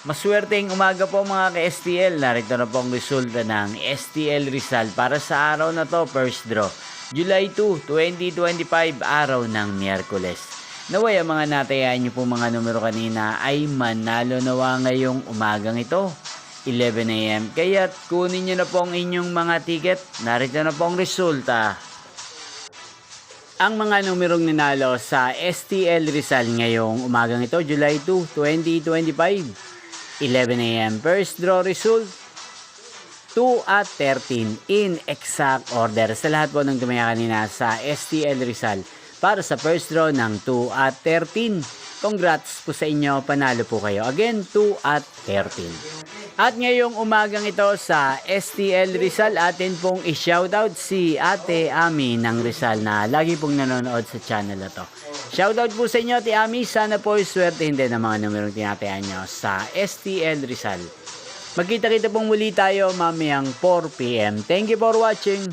Maswerteng umaga po mga ka-STL. Narito na po ang resulta ng STL Rizal para sa araw na to, first draw. July 2, 2025, araw ng Miyerkules. Naway ang mga natayaan nyo po mga numero kanina ay manalo nawa ngayong umagang ito, 11 AM. Kaya't kunin nyo na po ang inyong mga ticket. Narito na po ang resulta. Ang mga numerong ninalo sa STL Rizal ngayong umagang ito, July 2, 2025. 11 AM. First draw result, 2 at 13 in exact order. Sa lahat po ng tumaya kanina sa STL Rizal para sa first draw ng 2 at 13. Congrats po sa inyo, panalo po kayo. Again, 2 at 13. At ngayong umagang ito sa STL Rizal, atin pong i-shoutout si Ate Ami ng Rizal na lagi pong nanonood sa channel na to. Shoutout po sa inyo, Ate Ami. Sana po swerte hindi ng mga numerong tinatayan nyo sa STL Rizal. Magkita-kita pong muli tayo mamayang 4 PM. Thank you for watching.